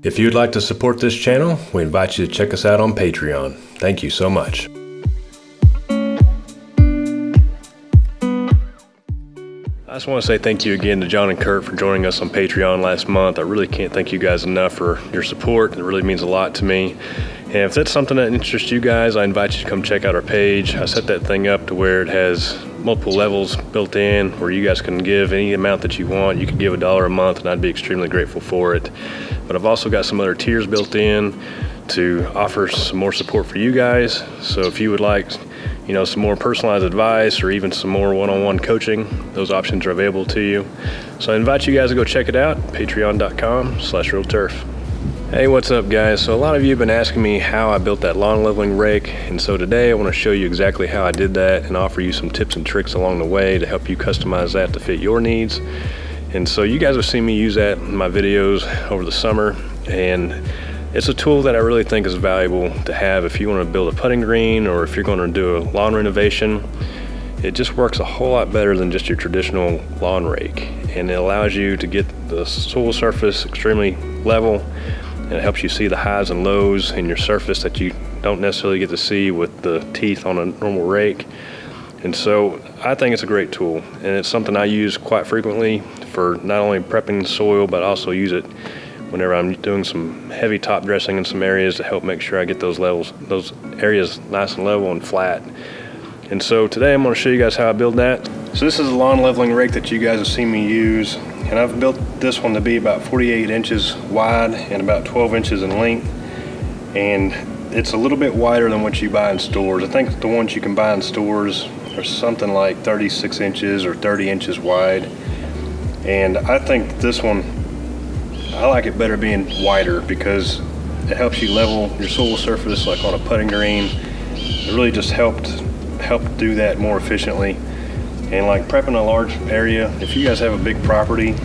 If you'd like to support this channel, we invite you to check us out on Patreon. Thank you so much. I just want to say thank you again to John and Kurt for joining us on Patreon last month. I really can't thank you guys enough for your support. It really means a lot to me. And if that's something that interests you guys, I invite you to come check out our page. I set that thing up to where it has multiple levels built in where you guys can give any amount that you want. You can give $1 a month and I'd be extremely grateful for it. But I've also got some other tiers built in to offer some more support for you guys. So if you would like, some more personalized advice or even some more one-on-one coaching, those options are available to you. So I invite you guys to go check it out, patreon.com/realturf. Hey, what's up guys? So a lot of you have been asking me how I built that lawn leveling rake, and so today I want to show you exactly how I did that and offer you some tips and tricks along the way to help you customize that to fit your needs. And so you guys have seen me use that in my videos over the summer, and it's a tool that I really think is valuable to have if you want to build a putting green or if you're going to do a lawn renovation. It just works a whole lot better than just your traditional lawn rake, and it allows you to get the soil surface extremely level, and it helps you see the highs and lows in your surface that you don't necessarily get to see with the teeth on a normal rake. And so I think it's a great tool, and it's something I use quite frequently for not only prepping soil, but also use it whenever I'm doing some heavy top dressing in some areas to help make sure I get those areas nice and level and flat. And so today I'm going to show you guys how I build that. So this is a lawn leveling rake that you guys have seen me use, and I've built this one to be about 48 inches wide and about 12 inches in length, and it's a little bit wider than what you buy in stores. I think the ones you can buy in stores are something like 36 inches or 30 inches wide, and I think this one, I like it better being wider because it helps you level your soil surface like on a putting green. It really just helped do that more efficiently. And like prepping a large area, if you guys have a big property,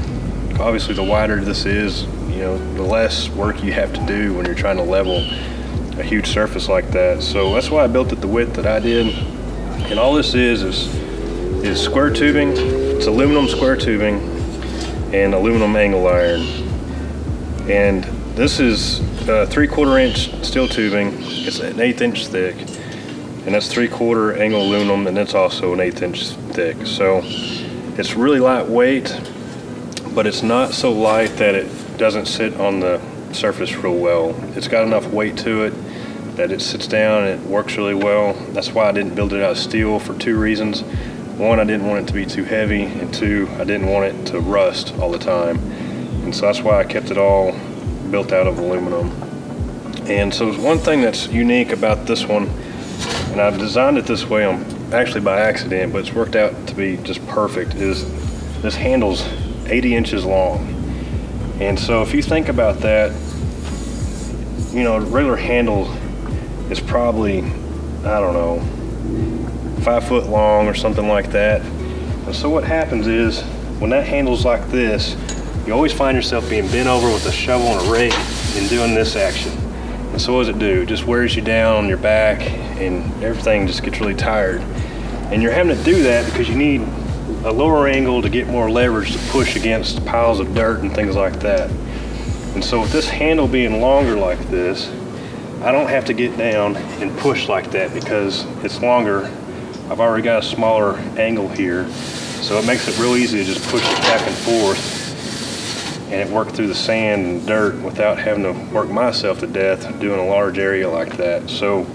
obviously the wider this is, the less work you have to do when you're trying to level a huge surface like that. So that's why I built it the width that I did. And all this is square tubing. It's aluminum square tubing and aluminum angle iron. And this is 3/4 inch steel tubing. It's an 1/8 inch thick, and that's 3/4 angle aluminum, and it's also an 1/8 inch thick. So it's really lightweight, but it's not so light that it doesn't sit on the surface real well. It's got enough weight to it that it sits down and it works really well. That's why I didn't build it out of steel for 2 reasons. 1, I didn't want it to be too heavy, and 2, I didn't want it to rust all the time. And so that's why I kept it all built out of aluminum. And so one thing that's unique about this one, and I've designed it this way actually by accident, but it's worked out to be just perfect, is this handle's 80 inches long. And so if you think about that, a regular handle is probably, I don't know, 5 foot long or something like that. And so what happens is when that handle's like this, you always find yourself being bent over with a shovel and a rake and doing this action. And so what does it do? It just wears you down on your back and everything just gets really tired. And you're having to do that because you need a lower angle to get more leverage to push against piles of dirt and things like that. And so with this handle being longer like this, I don't have to get down and push like that because it's longer. I've already got a smaller angle here, so it makes it real easy to just push it back and forth and it worked through the sand and dirt without having to work myself to death doing a large area like that. So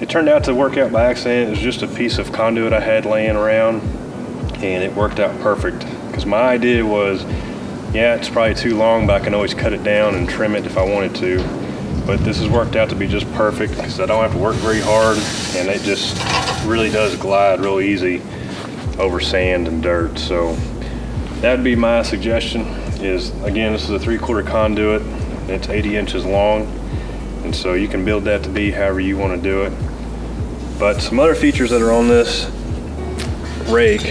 it turned out to work out by accident. It was just a piece of conduit I had laying around, and it worked out perfect because my idea was, it's probably too long, but I can always cut it down and trim it if I wanted to. But this has worked out to be just perfect because I don't have to work very hard, and it just really does glide real easy over sand and dirt. So that would be my suggestion. Is again, this is a 3/4 conduit. It's 80 inches long, and so you can build that to be however you want to do it. But some other features that are on this rake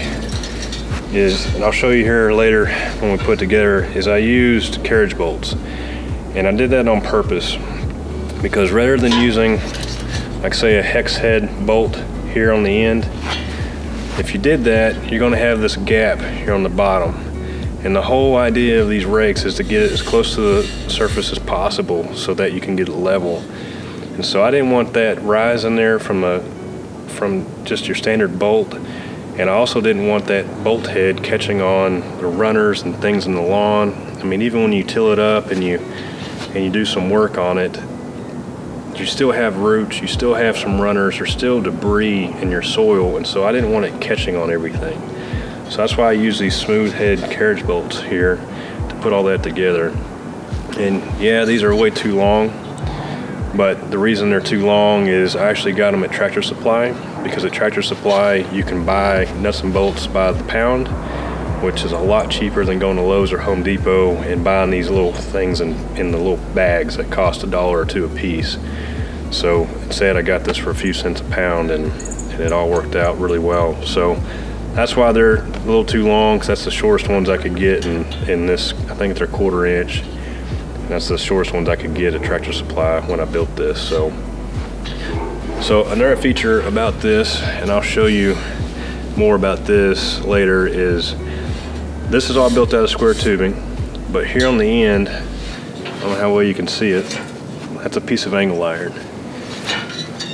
is, and I'll show you here later when we put it together, is I used carriage bolts, and I did that on purpose because rather than using, like say, a hex head bolt here on the end, If you did that, you're gonna have this gap here on the bottom. And the whole idea of these rakes is to get it as close to the surface as possible so that you can get it level. And so I didn't want that rise in there from just your standard bolt. And I also didn't want that bolt head catching on the runners and things in the lawn. I mean, even when you till it up and you do some work on it, you still have roots, you still have some runners, there's still debris in your soil, and so I didn't want it catching on everything. So that's why I use these smooth head carriage bolts here to put all that together. And yeah, these are way too long, but the reason they're too long is I actually got them at Tractor Supply, because at Tractor Supply you can buy nuts and bolts by the pound, which is a lot cheaper than going to Lowe's or Home Depot and buying these little things in the little bags that cost $1 or $2 a piece. So instead I got this for a few cents a pound, and it all worked out really well. So that's why they're a little too long, because that's the shortest ones I could get in this. I think they're 1/4 inch. And that's the shortest ones I could get at Tractor Supply when I built this. So another feature about this, and I'll show you more about this later, is this is all built out of square tubing, but here on the end, I don't know how well you can see it, that's a piece of angle iron.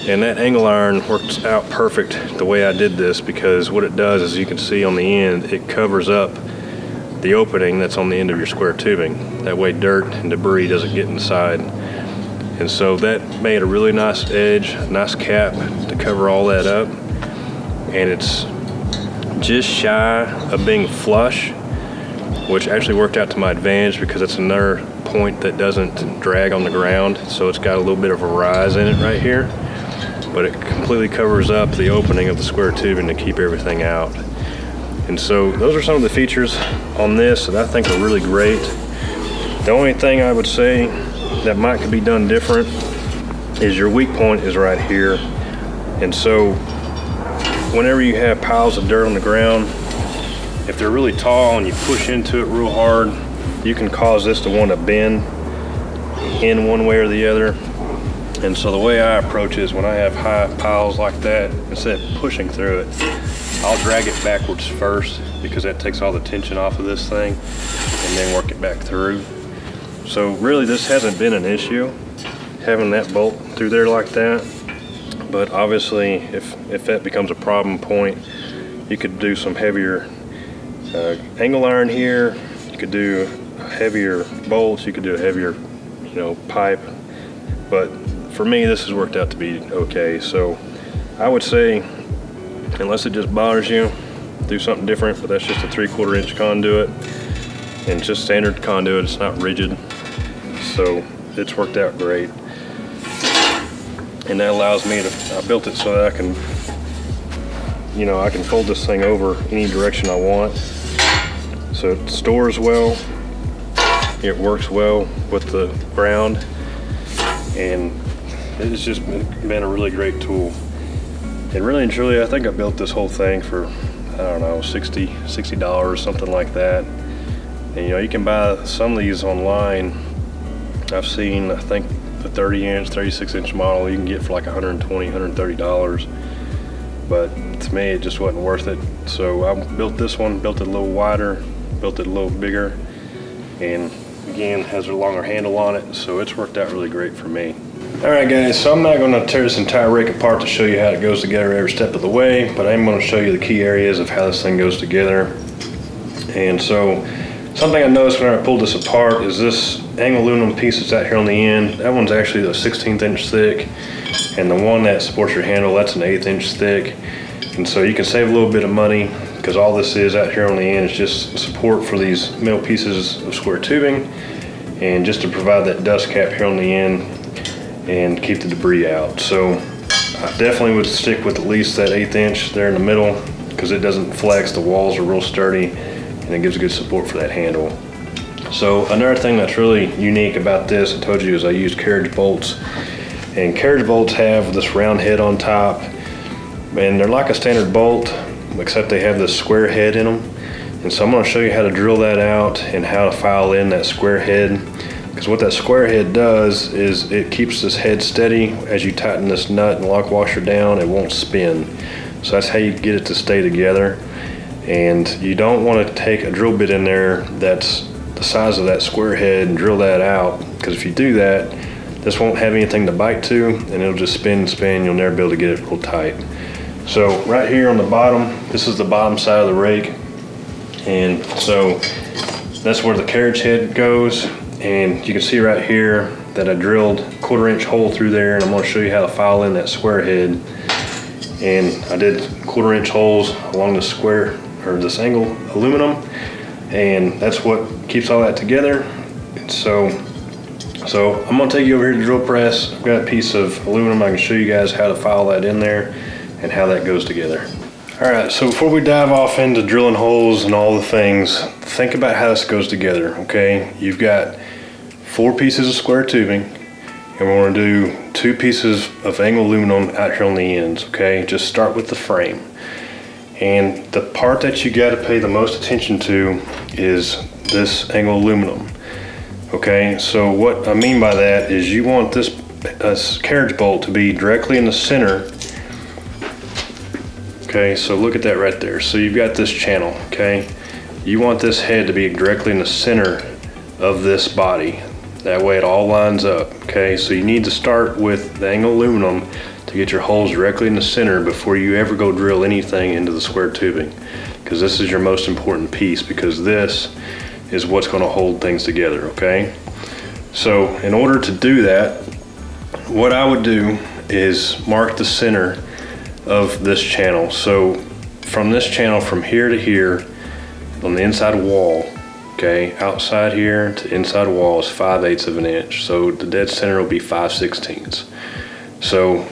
And that angle iron works out perfect the way I did this, because what it does is, you can see on the end, it covers up the opening that's on the end of your square tubing. That way dirt and debris doesn't get inside. And so that made a really nice edge, nice cap to cover all that up. And it's just shy of being flush, which actually worked out to my advantage, because it's another point that doesn't drag on the ground. So it's got a little bit of a rise in it right here, but it completely covers up the opening of the square tubing to keep everything out. And so those are some of the features on this that I think are really great. The only thing I would say that might could be done different is your weak point is right here. And so whenever you have piles of dirt on the ground, if they're really tall and you push into it real hard, you can cause this to want to bend in one way or the other. And so the way I approach is, when I have high piles like that, instead of pushing through it, I'll drag it backwards first, because that takes all the tension off of this thing, and then work it back through. So really this hasn't been an issue, having that bolt through there like that. But obviously if that becomes a problem point, you could do some heavier angle iron here, you could do heavier bolts, you could do a heavier pipe. But for me, this has worked out to be okay. So I would say, unless it just bothers you, do something different. But that's just a 3/4 inch conduit, and it's just standard conduit, it's not rigid. So it's worked out great. And that allows me to, I built it so that I can, I can fold this thing over any direction I want. So it stores well, it works well with the ground, and it's just been a really great tool. And really and truly, I think I built this whole thing for, I don't know, $60, something like that. And you can buy some of these online. I've seen, I think the 30-inch, 36-inch model you can get for like $120, $130. But to me, it just wasn't worth it. So I built this one, built it a little wider, built it a little bigger, and again, has a longer handle on it. So it's worked out really great for me. All right guys, so I'm not going to tear this entire rake apart to show you how it goes together every step of the way, but I am going to show you the key areas of how this thing goes together. And so something I noticed when I pulled this apart is this angle aluminum piece that's out here on the end. That one's actually a 16th inch thick, and the one that supports your handle, that's an 1/8 inch thick. And so you can save a little bit of money, because all this is out here on the end is just support for these middle pieces of square tubing, and just to provide that dust cap here on the end and keep the debris out. So I definitely would stick with at least that 1/8 inch there in the middle, because it doesn't flex, the walls are real sturdy, and it gives good support for that handle. So another thing that's really unique about this, I told you, is I used carriage bolts. And carriage bolts have this round head on top, and they're like a standard bolt, except they have this square head in them. And so I'm going to show you how to drill that out and how to file in that square head. Because what that square head does is it keeps this head steady. As you tighten this nut and lock washer down, it won't spin. So that's how you get it to stay together. And you don't want to take a drill bit in there that's the size of that square head and drill that out, because if you do that, this won't have anything to bite to, and it'll just spin and spin. You'll never be able to get it real tight. So right here on the bottom, this is the bottom side of the rake, and so that's where the carriage head goes. And you can see right here that I drilled a 1/4-inch hole through there, and I'm going to show you how to file in that square head. And I did 1/4-inch holes along the square, or this angle aluminum, and that's what keeps all that together. So I'm going to take you over here to the drill press. I've got a piece of aluminum. I can show you guys how to file that in there and how that goes together. All right, so before we dive off into drilling holes and all the things, think about how this goes together, okay? You've got 4 pieces of square tubing, and we're going to do 2 pieces of angle aluminum out here on the ends, okay? Just start with the frame. And the part that you got to pay the most attention to is this angle aluminum, okay? So what I mean by that is you want this carriage bolt to be directly in the center. Okay, so look at that right there. So you've got this channel, okay? You want this head to be directly in the center of this body. That way it all lines up, okay? So you need to start with the angle aluminum to get your holes directly in the center before you ever go drill anything into the square tubing, because this is your most important piece, because this is what's going to hold things together, okay? So in order to do that, what I would do is mark the center of this channel. So from this channel, from here to here on the inside wall, okay, outside here to inside wall is 5/8 of an inch. So the dead center will be 5/16. So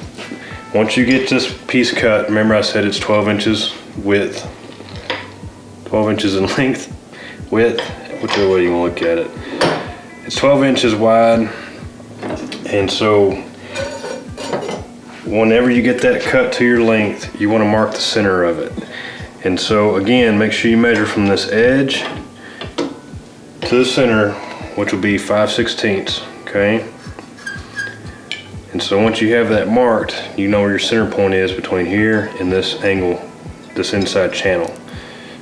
once you get this piece cut, remember I said it's 12 inches width, 12 inches in length, width, whichever way you want to look at it. It's 12 inches wide, and so whenever you get that cut to your length, you want to mark the center of it. And so again, make sure you measure from this edge to the center, which will be 5/16, okay? And so once you have that marked, you know where your center point is between here and this angle, this inside channel,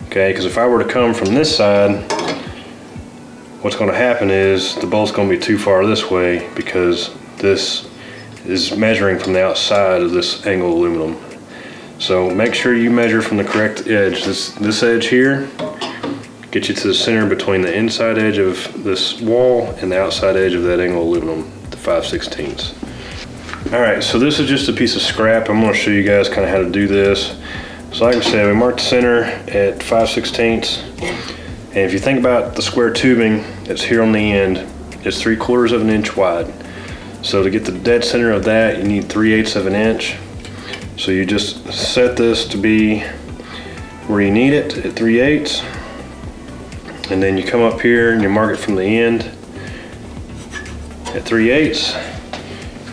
okay? Because if I were to come from this side, what's going to happen is the bolt's going to be too far this way, because this is measuring from the outside of this angle aluminum. So make sure you measure from the correct edge. This edge here, get you to the center between the inside edge of this wall and the outside edge of that angle aluminum, the 5/16. All right, so this is just a piece of scrap. I'm going to show you guys kind of how to do this. So like I said, we marked the center at 5/16. And if you think about the square tubing that's here on the end, it's 3/4 of an inch wide. So to get the dead center of that, you need 3/8 of an inch. So you just set this to be where you need it at 3/8. And then you come up here and you mark it from the end at 3/8.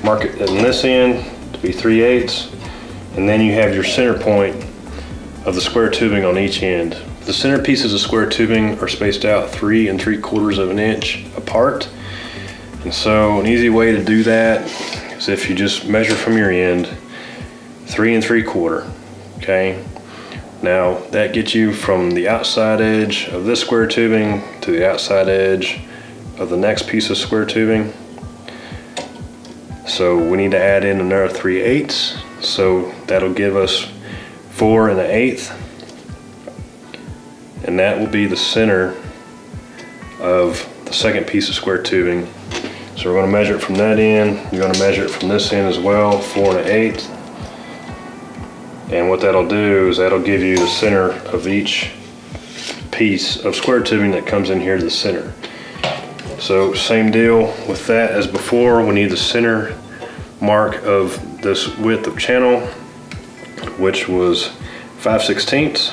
Mark it in this end to be 3/8. And then you have your center point of the square tubing on each end. The center pieces of square tubing are spaced out 3 3/4 of an inch apart. And so an easy way to do that is if you just measure from your end 3 3/4, okay? Now that gets you from the outside edge of this square tubing to the outside edge of the next piece of square tubing. So we need to add in another 3/8, so that'll give us 4 1/8, and that will be the center of the second piece of square tubing. So we're going to measure it from that end. You're going to measure it from this end as well, 4 1/8. And what that'll do is that'll give you the center of each piece of square tubing that comes in here to the center. So same deal with that as before. We need the center mark of this width of channel, which was 5/16.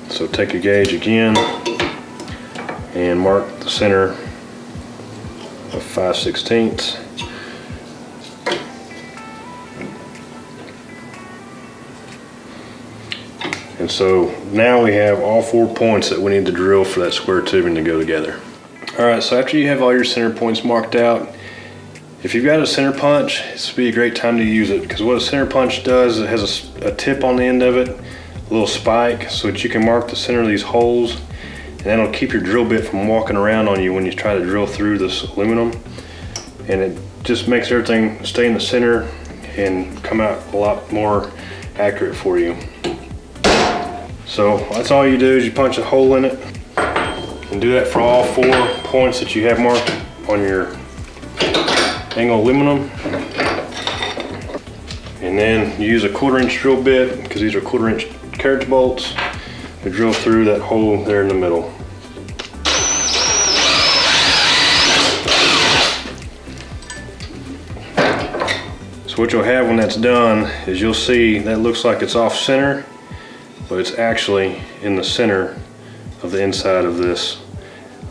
So take a gauge again and mark the center of 5/16. And so now we have all 4 points that we need to drill for that square tubing to go together. All right, so after you have all your center points marked out, If you've got a center punch, this would be a great time to use it, because what a center punch does, it has a tip on the end of it, a little spike, so that you can mark the center of these holes, and that'll keep your drill bit from walking around on you when you try to drill through this aluminum. And it just makes everything stay in the center and come out a lot more accurate for you. So that's all you do, is you punch a hole in it, and do that for all 4 points that you have marked on your angle aluminum. And then you use a 1/4 inch drill bit, because these are 1/4 inch carriage bolts, to drill through that hole there in the middle. So what you'll have when that's done is you'll see that looks like it's off center, but it's actually in the center of the inside of this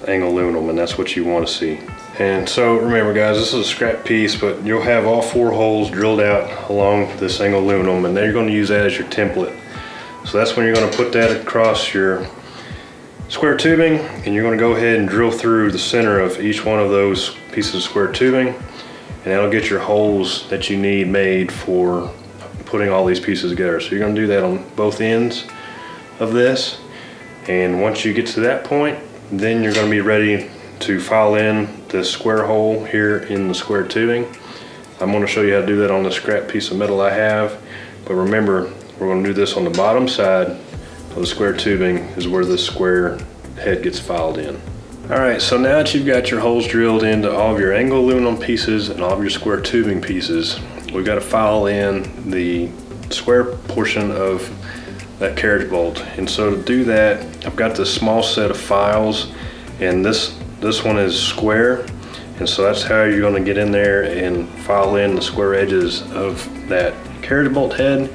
angle aluminum, and that's what you want to see. And so remember guys, this is a scrap piece, but you'll have all 4 holes drilled out along this angle aluminum, and then you're going to use that as your template. So that's when you're going to put that across your square tubing, and you're going to go ahead and drill through the center of each one of those pieces of square tubing, and that'll get your holes that you need made for putting all these pieces together. So you're going to do that on both ends of this, and once you get to that point, then you're going to be ready to file in this square hole here in the square tubing. I'm going to show you how to do that on the scrap piece of metal I have, but remember, we're going to do this on the bottom side of the square tubing, is where this square head gets filed in. Alright, so now that you've got your holes drilled into all of your angle aluminum pieces and all of your square tubing pieces, we've got to file in the square portion of that carriage bolt. And so to do that, I've got this small set of files, and this one is square, and so that's how you're going to get in there and file in the square edges of that carriage bolt head.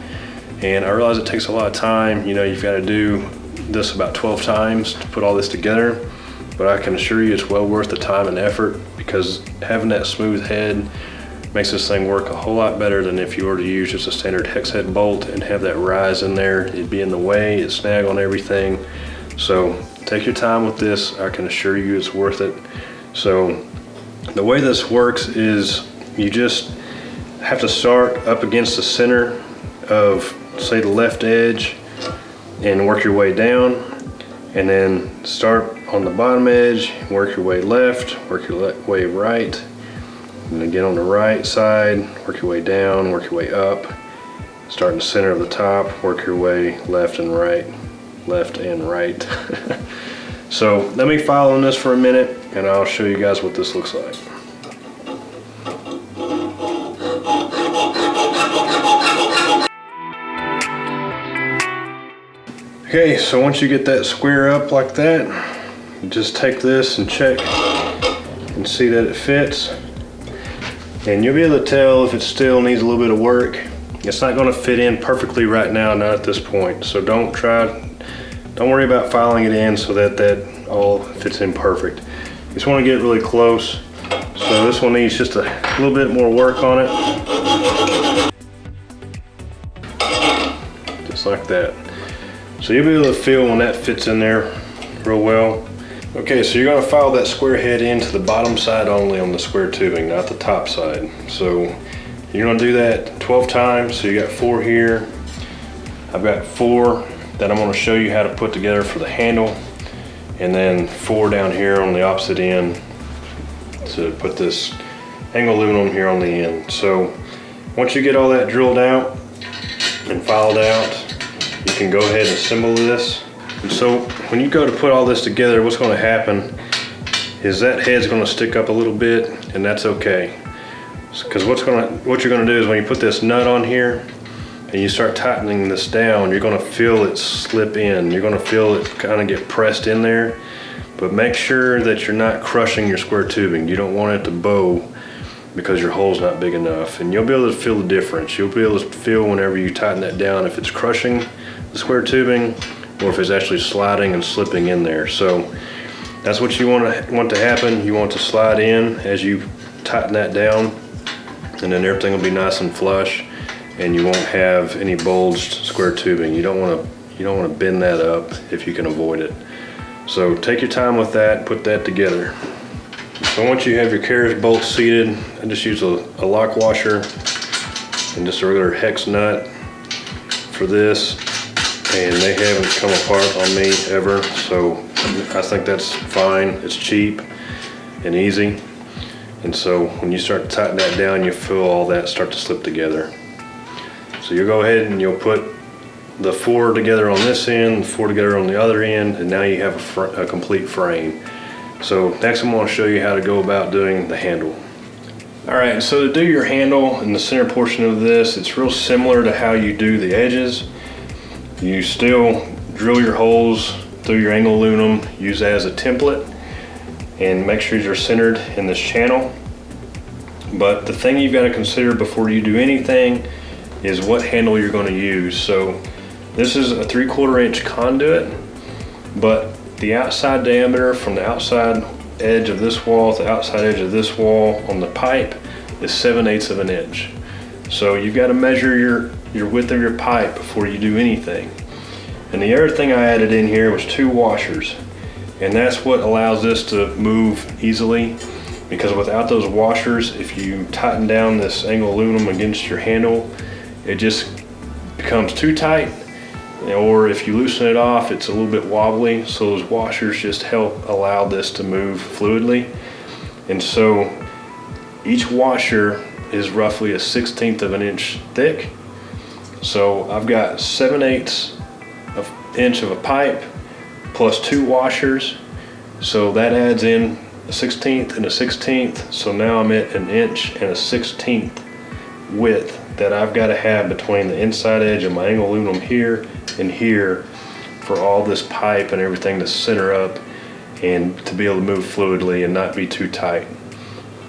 And I realize it takes a lot of time. You know, you've got to do this about 12 times to put all this together, but I can assure you it's well worth the time and effort, because having that smooth head makes this thing work a whole lot better than if you were to use just a standard hex head bolt and have that rise in there. It'd be in the way, it'd snag on everything. So take your time with this. I can assure you it's worth it. So the way this works is you just have to start up against the center of, say, the left edge, and work your way down, and then start on the bottom edge, work your way left, work your way right, and again on the right side, work your way down, work your way up, start in the center of the top, work your way left and right, left and right. So let me file on this for a minute, and I'll show you guys what this looks like. Okay, so once you get that square up like that, just take this and check and see that it fits. And you'll be able to tell if it still needs a little bit of work. It's not going to fit in perfectly right now, not at this point. So don't worry about filing it in so that that all fits in perfect. You just want to get really close. So this one needs just a little bit more work on it. Just like that. So you'll be able to feel when that fits in there real well. Okay, so you're going to file that square head into the bottom side only on the square tubing, not the top side. So you're going to do that 12 times. So you got 4 here. I've got 4 that I'm going to show you how to put together for the handle, and then 4 down here on the opposite end to put this angle aluminum here on the end. So once you get all that drilled out and filed out, you can go ahead and assemble this. And so when you go to put all this together, what's going to happen is that head's going to stick up a little bit, and that's okay. Because what you're going to do is when you put this nut on here and you start tightening this down, you're going to feel it slip in. You're going to feel it kind of get pressed in there. But make sure that you're not crushing your square tubing. You don't want it to bow because your hole's not big enough. And you'll be able to feel the difference. You'll be able to feel whenever you tighten that down if it's crushing the square tubing or if it's actually sliding and slipping in there. So that's what you want to happen. You want to slide in as you tighten that down, and then everything will be nice and flush, and you won't have any bulged square tubing. You don't want to bend that up if you can avoid it. So take your time with that, put that together. So once you have your carriage bolts seated, I just use a lock washer and just a regular hex nut for this, and they haven't come apart on me ever, so I think that's fine. It's cheap and easy, and so when you start to tighten that down, you feel all that start to slip together. So you'll go ahead and you'll put the 4 together on this end, 4 together on the other end, and now you have a complete frame. So next I'm going to show you how to go about doing the handle. Alright, so to do your handle in the center portion of this, it's real similar to how you do the edges. You still drill your holes through your angle aluminum, use that as a template, and make sure you're centered in this channel. But the thing you've got to consider before you do anything is what handle you're going to use. So this is a 3/4 inch conduit, but the outside diameter from the outside edge of this wall to the outside edge of this wall on the pipe is 7/8 of an inch. So you've got to measure your width of your pipe before you do anything. And the other thing I added in here was 2 washers, and that's what allows this to move easily, because without those washers, if you tighten down this angle aluminum against your handle, it just becomes too tight, or if you loosen it off, it's a little bit wobbly. So those washers just help allow this to move fluidly. And so each washer is roughly a 1/16 of an inch thick. So I've got 7/8 of inch of a pipe plus 2 washers. So that adds in a 1/16 and a 1/16. So now I'm at 1 inch and a 1/16 width that I've got to have between the inside edge of my angle aluminum here and here for all this pipe and everything to center up and to be able to move fluidly and not be too tight.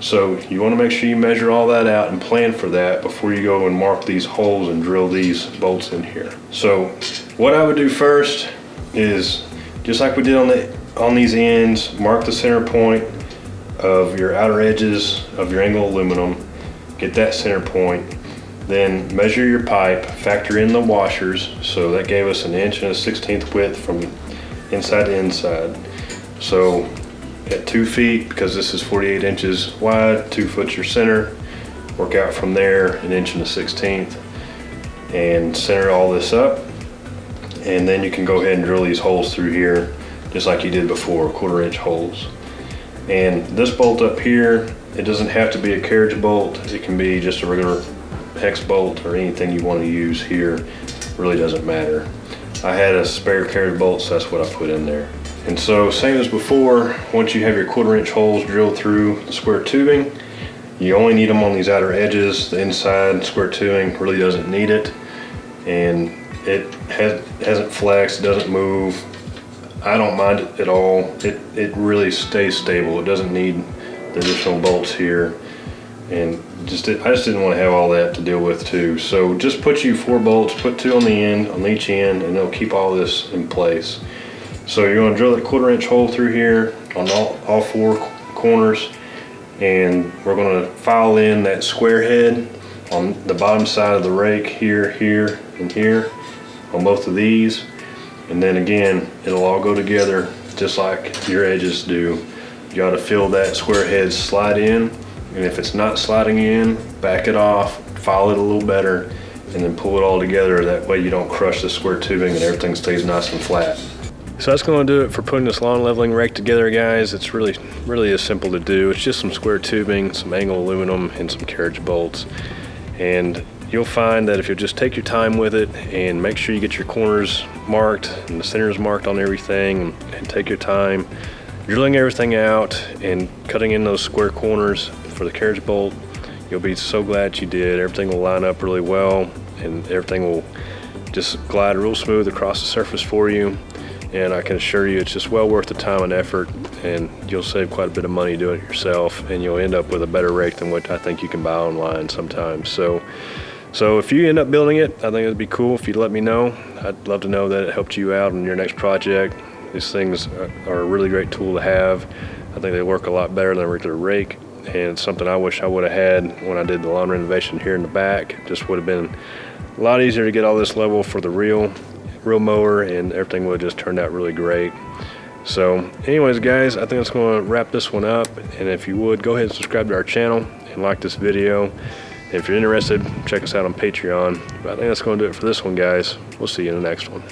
So you want to make sure you measure all that out and plan for that before you go and mark these holes and drill these bolts in here. So what I would do first is, just like we did on these ends, mark the center point of your outer edges of your angle aluminum, get that center point. Then measure your pipe, factor in the washers, so that gave us 1 inch and a 1/16 width from inside to inside. So at 2 feet, because this is 48 inches wide, 2 foot your center, work out from there 1 inch and a 1/16, and center all this up. And then you can go ahead and drill these holes through here, just like you did before, 1/4 inch holes. And this bolt up here, it doesn't have to be a carriage bolt, it can be just a regular hex bolt or anything you want to use here, really doesn't matter. I had a spare carriage bolt, so that's what I put in there. And so same as before, once you have your 1/4 inch holes drilled through the square tubing, you only need them on these outer edges. The inside square tubing really doesn't need it, and it hasn't flexed, it doesn't move. I don't mind it at all. It really stays stable. It doesn't need the additional bolts here, and I just didn't want to have all that to deal with too. So just put you 4 bolts, put 2 on the end, on each end, and they'll keep all this in place. So you're going to drill that 1/4 inch hole through here on all 4 corners, and we're going to file in that square head on the bottom side of the rake here, here, and here on both of these. And then again, it'll all go together just like your edges do. You got to feel that square head slide in, and if it's not sliding in, back it off, file it a little better, and then pull it all together. That way you don't crush the square tubing and everything stays nice and flat. So that's going to do it for putting this lawn leveling rake together, guys. It's really is simple to do. It's just some square tubing, some angle aluminum, and some carriage bolts. And you'll find that if you just take your time with it and make sure you get your corners marked and the centers marked on everything, and take your time drilling everything out and cutting in those square corners for the carriage bolt, you'll be so glad you did. Everything will line up really well, and everything will just glide real smooth across the surface for you. And I can assure you it's just well worth the time and effort, and you'll save quite a bit of money doing it yourself, and you'll end up with a better rake than what I think you can buy online sometimes. So if you end up building it, I think it'd be cool if you'd let me know. I'd love to know that it helped you out on your next project. These things are a really great tool to have. I think they work a lot better than a regular rake, and it's something I wish I would have had when I did the lawn renovation here in the back. It just would have been a lot easier to get all this level for the real mower, and everything would have just turned out really great. So anyways, guys, I think that's going to wrap this one up. And if you would, go ahead and subscribe to our channel and like this video. And if you're interested, check us out on Patreon. But I think that's going to do it for this one, guys. We'll see you in the next one.